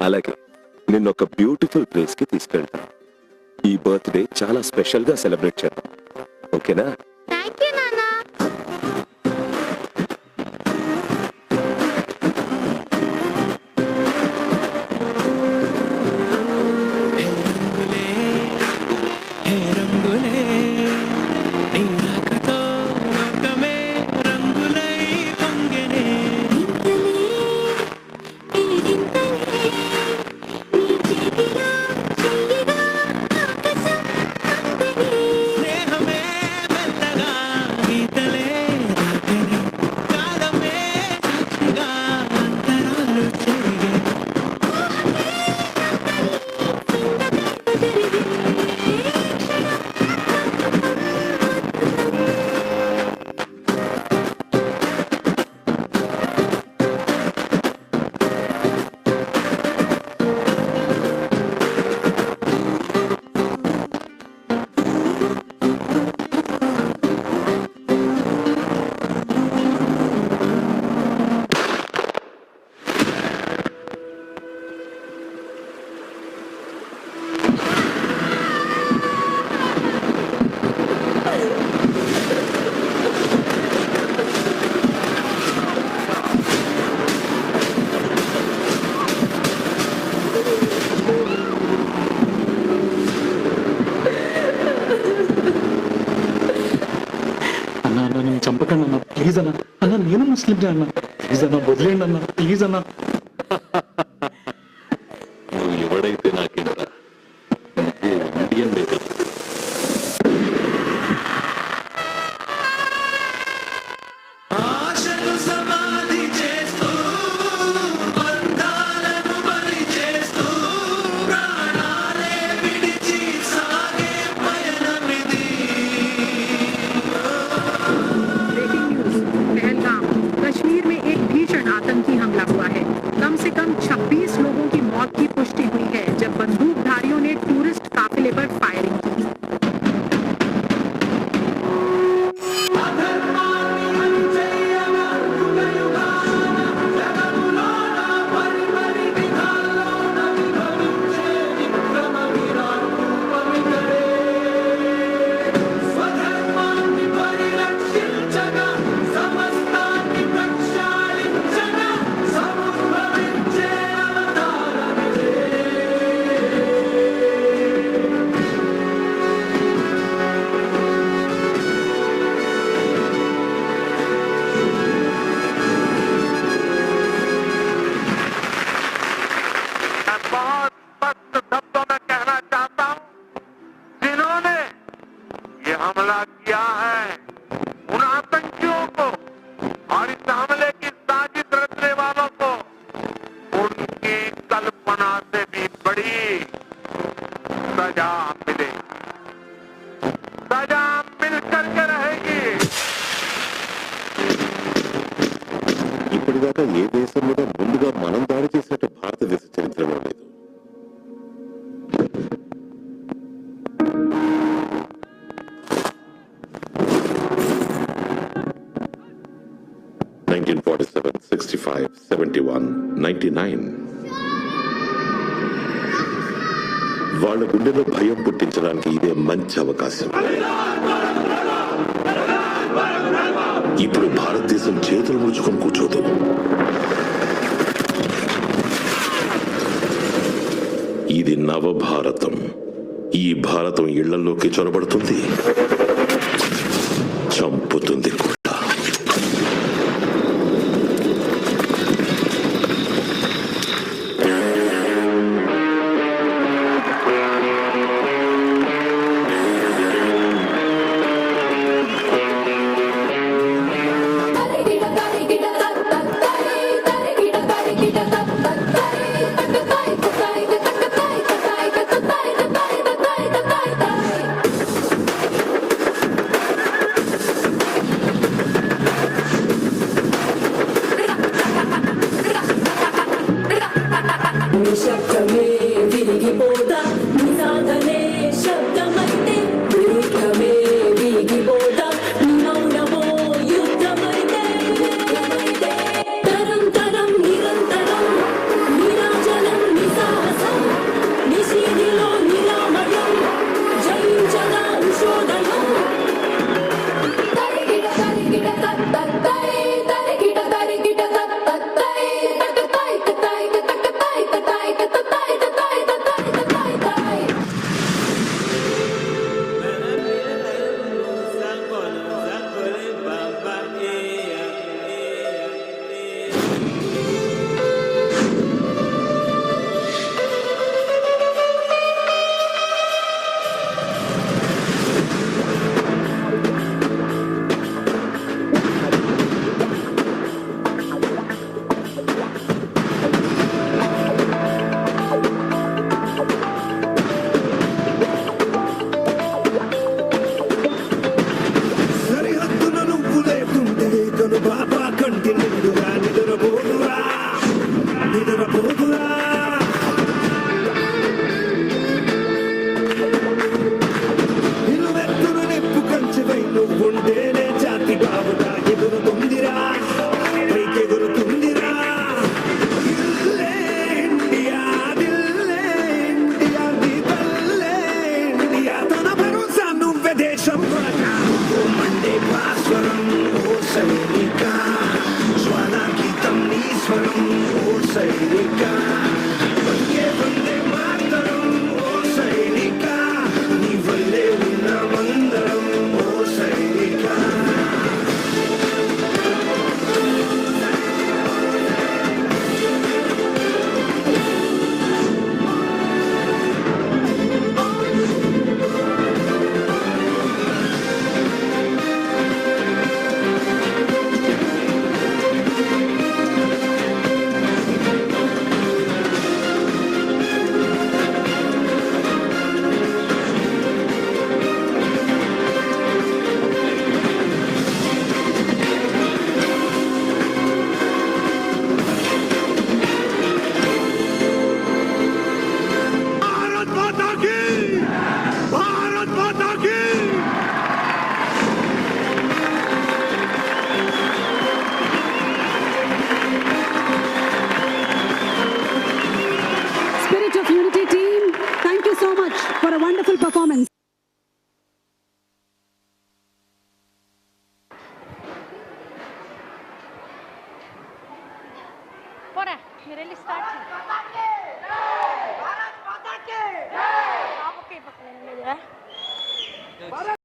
అలాగే నిన్న ఒక బ్యూటిఫుల్ ప్లేస్ కి తీసుకెళ్తాను. ఈ బర్త్డే చాలా స్పెషల్ గా సెలబ్రేట్ చేద్దాం, ఓకేనా? థ్యాంక్ యూ నాన్న. చంపకండి అన్న, ప్లీజ్ అన్న. అన్న నేను ముస్లిం అన్న, ప్లీజ్ అన్న వదిలేండి అన్న, ప్లీజ్ అన్న. నువ్వు ఎవడైతే నాకేంట, నువ్వు ఇండియన్ బేబీ. आतंकी हमला हुआ है। कम से कम 26 लोगों की मौत की पुष्टि हुई है जब बंदूकधारियों ने टूरिस्ट काफिले पर फायरिंग की। हमला किया है उन आतंकियों को और इस हमले की साजिश रचने वालों को उनकी कल्पना से भी बड़ी सजा मिलेगी, सजा मिल करके रहेगी। ఇప్పటిదాకా ఏ దేశం మీద ముందుగా మనం దాడి చేసినట్టు భారతదేశ చరిత్రలో లేదు. వాళ్ళ గుండెలో భయం పుట్టించడానికి ఇదే మంచి అవకాశం. ఇప్పుడు భారతదేశం చేతులు ముడుచుకొని కూర్చోదు. ఇది నవభారతం. ఈ భారతం ఇళ్లలోకి చొరబడుతుంది, చంపుతుంది కూడా. మీరు వెళ్ళి స్టార్ట్ చేయండి.